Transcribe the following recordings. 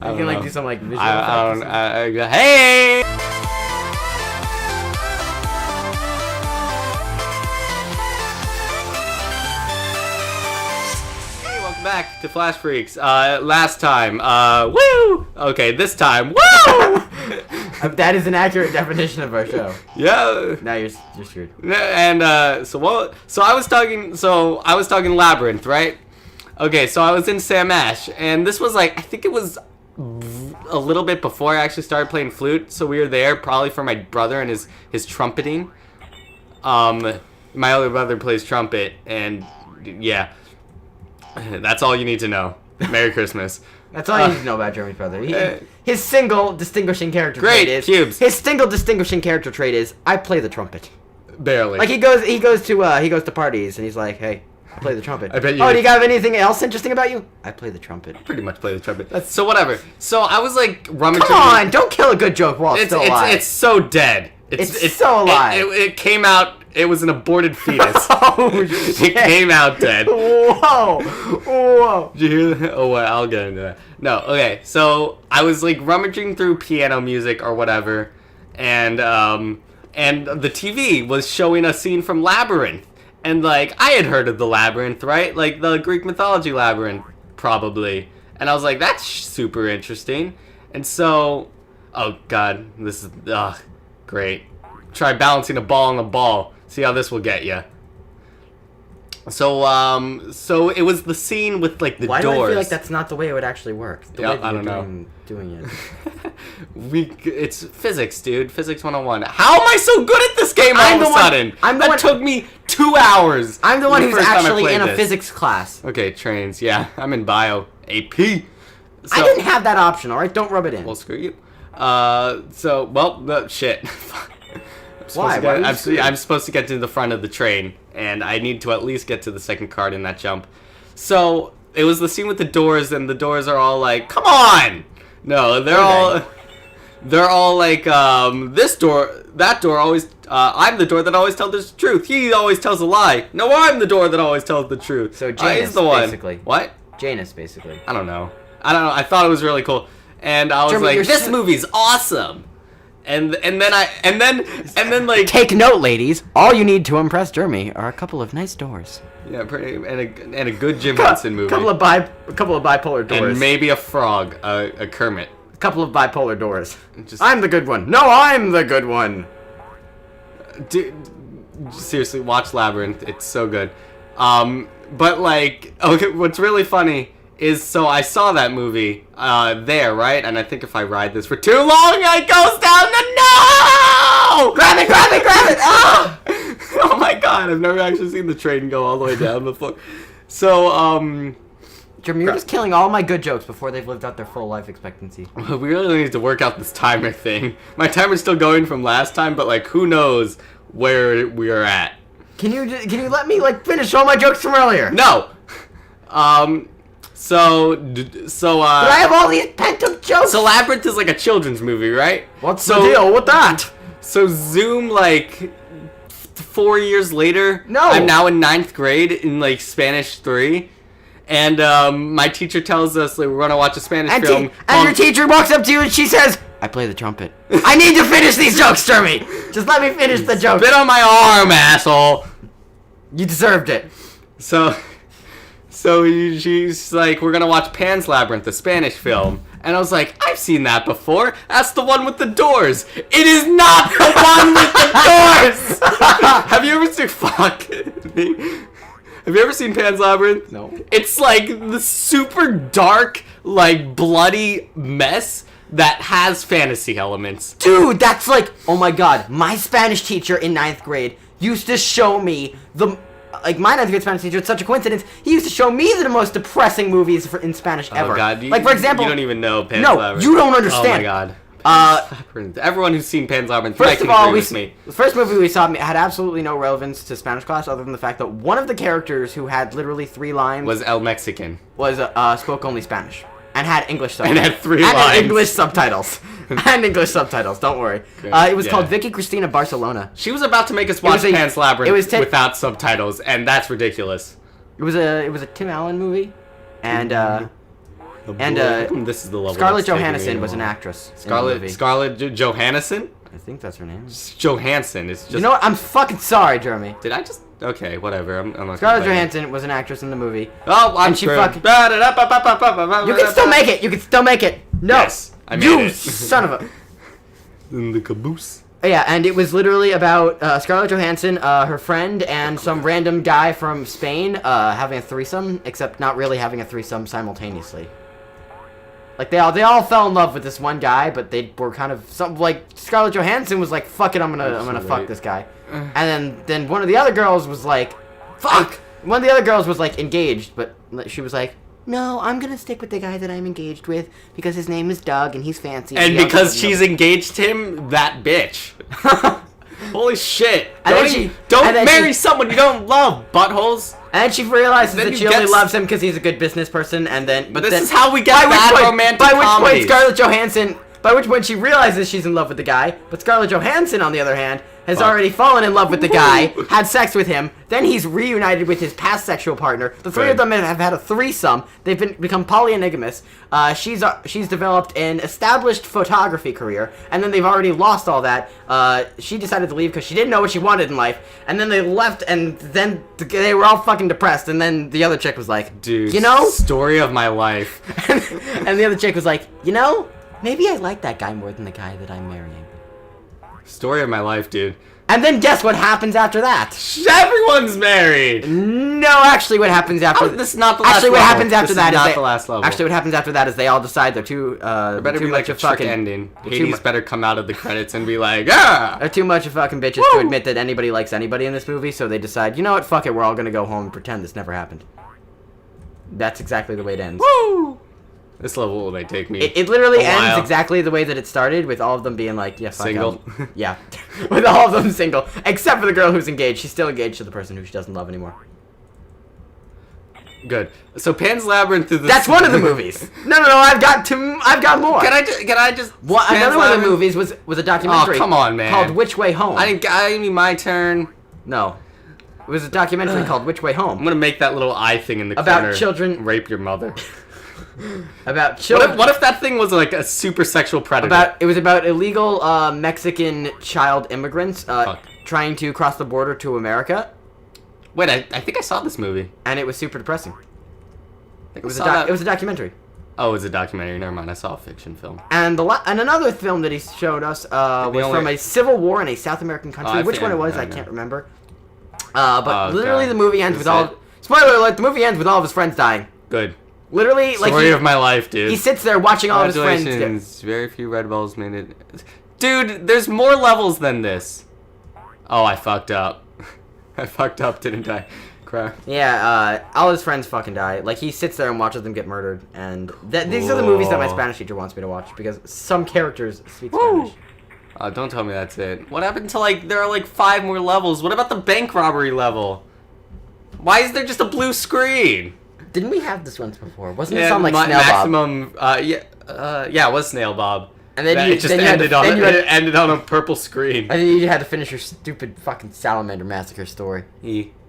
I can like do some like visual I effects. don't. Hey! Hey, welcome back to Flash Freaks. Last time, woo! Okay, this time, woo! That is an accurate definition of our show. Yeah. Now you're screwed. And so I was talking Labyrinth, right? Okay, so I was in Sam Ash, and this was like, I think it was a little bit before I actually started playing flute, so we were there probably for my brother and his trumpeting. My older brother plays trumpet, and yeah, that's all you need to know. Merry Christmas. That's all you need to know about Jeremy's brother. His single distinguishing character trait is cubes. His single distinguishing character trait is I play the trumpet. Barely. Like he goes to parties and he's like, hey, I play the trumpet. I bet you. Oh, do you got anything else interesting about you? I play the trumpet. Pretty much play the trumpet. So whatever. So I was like rummaging. Come on, don't kill a good joke while it's still alive. It's so dead. It's so alive. It came out. It was an aborted fetus. Oh shit! It came out dead. Whoa! Did you hear that? Oh, well, I'll get into that. No, okay. So I was like rummaging through piano music or whatever, and the TV was showing a scene from Labyrinth, and like I had heard of the Labyrinth, right? Like the Greek mythology Labyrinth, probably. And I was like, that's super interesting. And so, oh god, this is great. Try balancing a ball on the ball. See how this will get you. So it was the scene with like the Why doors. do I feel like that's not the way it would actually work? The way that I don't you're know. doing it. It's physics, dude. Physics 101. How am I so good at this game all of a sudden? That took me 2 hours. I'm the one who's first time I actually played in a this. physics class. Okay, trains. Yeah, I'm in bio AP. I didn't have that option. All right, don't rub it in. Well, screw you. Shit. Why? I'm supposed to get to the front of the train, and I need to at least get to the second card in that jump. So it was the scene with the doors, and the doors are all like, "Come on!" No, they're all like, "This door, that door always. I'm the door that always tells the truth. He always tells a lie. No, I'm the door that always tells the truth." So Janus, he's the one. basically. What? Janus, basically. I don't know. I thought it was really cool, and I was Jeremy, like, "This movie's awesome." And then like Take note, ladies. All you need to impress Jeremy are a couple of nice doors. yeah, pretty and a good Jim Henson movie. A couple of bipolar doors. And maybe a frog, a Kermit. A couple of bipolar doors. Just I'm the good one. No, I'm the good one. dude, seriously, watch Labyrinth. It's so good. But like, okay, what's really funny is so I saw that movie there, right? And I think if I ride this for too long, it goes down the no! Grab it! Ah! Oh my god, I've never actually seen the train go all the way down before. So, Jeremy, you're just killing all my good jokes before they've lived out their full life expectancy. we really need to work out this timer thing. My timer's still going from last time, but like, who knows where we are at? Can you let me like finish all my jokes from earlier? No. But I have all these pent up jokes. So Labyrinth is like a children's movie, right? What's the deal with that? So zoom like 4 years later. No. I'm now in 9th grade in like Spanish 3. And my teacher tells us like, we're gonna watch a Spanish film. And your teacher walks up to you and she says, I play the trumpet. I need to finish these jokes, Jeremy. Just let me finish the joke. Spit on my arm, asshole. You deserved it. So she's like, we're gonna watch Pan's Labyrinth, the Spanish film. And I was like, I've seen that before. That's the one with the doors. It is not the one with the doors. Have you ever seen Have you ever seen Pan's Labyrinth? No. It's like the super dark, like bloody mess that has fantasy elements. Dude, that's like, oh my god, my Spanish teacher in 9th grade used to show me my 9th grade Spanish teacher, it's such a coincidence, he used to show me the most depressing movies in Spanish ever. Oh god, like for example, you don't even know Pan's Labyrinth. No, you don't understand. Oh my god. Labyrinth. Everyone who's seen Pan's Labyrinth First of all, the first movie we saw had absolutely no relevance to Spanish class other than the fact that one of the characters who had literally 3 lines was El Mexican. Spoke only Spanish. And had English subtitles. And had 3 lines. And English subtitles. And English subtitles, don't worry. Okay. It was called Vicky Cristina Barcelona. She was about to make us watch Pan's Labyrinth without subtitles, and that's ridiculous. It was a Tim Allen movie, and And this is the level. Scarlett Johansson was an actress. Scarlett Johansson. I think that's her name. Johansson. It's just. You know what? I'm fucking sorry, Jeremy. Did I just? Okay, whatever. I'm not. Scarlett Johansson was an actress in the movie. Oh, I'm she fucking. You can still make it. You can still make it. No. Yes, I made it. You son of a. In the caboose. Yeah, and it was literally about Scarlett Johansson, her friend, and some random guy from Spain having a threesome, except not really having a threesome simultaneously. Like they all fell in love with this one guy, but they were kind of Scarlett Johansson was like, "Fuck it, I'm gonna fuck this guy," and then one of the other girls was like, "Fuck." One of the other girls was like engaged, but she was like, "No, I'm gonna stick with the guy that I'm engaged with because his name is Doug and he's fancy." And because she's engaged him, that bitch. Holy shit! Don't marry someone you don't love, buttholes. And she realizes that she only loves him because he's a good business person, and then... But this is how we get bad romantic comedies. By which point Scarlett Johansson... By which point she realizes she's in love with the guy, but Scarlett Johansson, on the other hand, has already fallen in love with the guy, had sex with him, then he's reunited with his past sexual partner. The three of them have had a threesome. They've become polyamogamous. She's developed an established photography career, and then they've already lost all that. She decided to leave because she didn't know what she wanted in life, and then they left, and then they were all fucking depressed, and then the other chick was like, "Dude, you know? Story of my life." And the other chick was like, "You know? Maybe I like that guy more than the guy that I'm marrying." Story of my life, dude. And then guess what happens after that? Everyone's married. No, actually, what happens after? This is not the last. Actually, what happens after that is not the last level. Actually, what happens after that is they all decide they're too. There better too be much like a fucking ending. Hades better come out of the credits and be like, They're too much of fucking bitches to admit that anybody likes anybody in this movie, so they decide, you know what, fuck it, we're all gonna go home and pretend this never happened. That's exactly the way it ends. Woo! This level may take me. It literally ends exactly the way that it started, with all of them being like, yeah, fuck single. Yeah, with all of them single, except for the girl who's engaged. She's still engaged to the person who she doesn't love anymore. Good. So Pan's Labyrinth is. That's one of the movies. No, I've got more. Can I just? Another one of the movies was a documentary. Oh, come on, man. Called Which Way Home. I mean, my turn. No. It was a documentary called Which Way Home. I'm gonna make that little eye thing in the corner. About children. Rape your mother. About children. What if that thing was like a super sexual predator? It was about illegal Mexican child immigrants trying to cross the border to America. Wait, I think I saw this movie. And it was super depressing. It was a documentary. Oh, it was a documentary. Never mind. I saw a fiction film. And another film that he showed us was from a civil war in a South American country. Which one it was, I can't remember. But literally, the movie ends with all. Spoiler alert! The movie ends with all of his friends dying. Good. Literally, story of my life, dude. He sits there watching all of his friends. Congratulations. Very few red balls made it. Dude, there's more levels than this. Oh, I fucked up. I fucked up, didn't I? Crap. Yeah, all his friends fucking die. Like, he sits there and watches them get murdered. And these are the movies that my Spanish teacher wants me to watch, because some characters speak Spanish. Don't tell me that's it. What happened to, like, there are, like, 5 more levels? What about the bank robbery level? Why is there just a blue screen? Didn't we have this once before? Wasn't it on, like, Snail Maximum, Bob? Yeah, it was Snail Bob. And then it ended on a purple screen. And then you had to finish your stupid fucking Salamander Massacre story.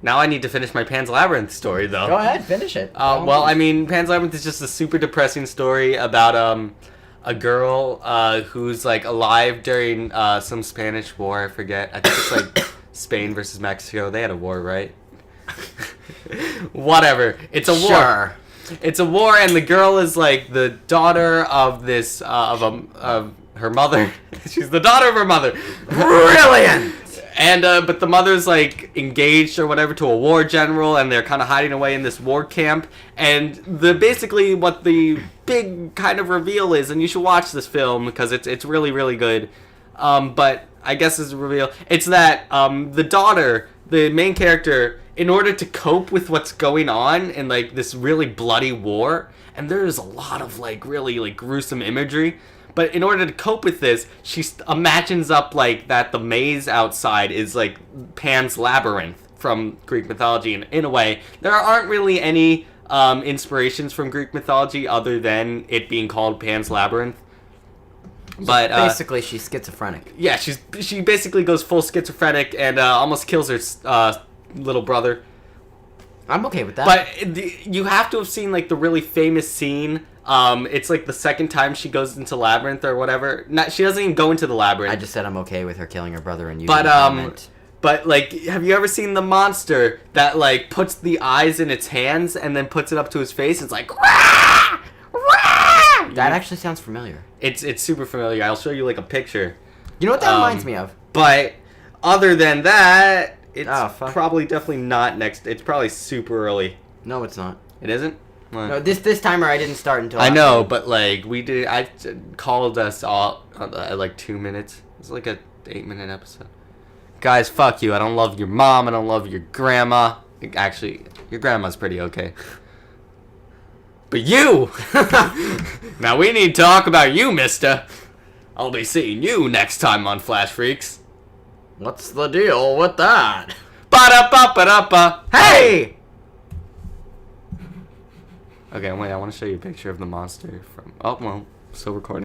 Now I need to finish my Pan's Labyrinth story, though. Go ahead, finish it. Well, I mean, Pan's Labyrinth is just a super depressing story about a girl who's like alive during some Spanish war. I forget. I think it's like Spain versus Mexico. They had a war, right? Whatever. It's a war. Sure. It's a war, and the girl is like the daughter of this of her mother. She's the daughter of her mother. Brilliant. And but the mother's like engaged or whatever to a war general, and they're kind of hiding away in this war camp. And basically what the big kind of reveal is, and you should watch this film because it's really really good. But I guess it's a reveal. It's that the daughter, the main character, in order to cope with what's going on in like this really bloody war, and there's a lot of like really like gruesome imagery. But in order to cope with this, she imagines up like that the maze outside is like Pan's Labyrinth from Greek mythology. And in a way, there aren't really any inspirations from Greek mythology other than it being called Pan's Labyrinth. But basically, she's schizophrenic. Yeah, she basically goes full schizophrenic and almost kills her little brother. I'm okay with that. But you have to have seen like the really famous scene It's like the second time she goes into Labyrinth or whatever. She doesn't even go into the Labyrinth. I just said I'm okay with her killing her brother and using But the comment. but like, have you ever seen the monster that like puts the eyes in its hands and then puts it up to his face? It's like, rah! Rah! That actually sounds familiar. It's super familiar. I'll show you like a picture. You know what that reminds me of? But other than that, it's fuck. probably definitely not next. It's probably super early. No, it's not. It isn't? What? No, this timer I didn't start until I know, after. but like I called us all at like 2 minutes. It's like a 8-minute episode. Guys, fuck you. I don't love your mom. I don't love your grandma. Actually, your grandma's pretty okay. But you! Now we need to talk about you, mister. I'll be seeing you next time on Flash Freaks. What's the deal with that? Ba-da-ba-ba-da-ba. Hey! Okay, wait, I want to show you a picture of the monster from... Oh, well, still recording.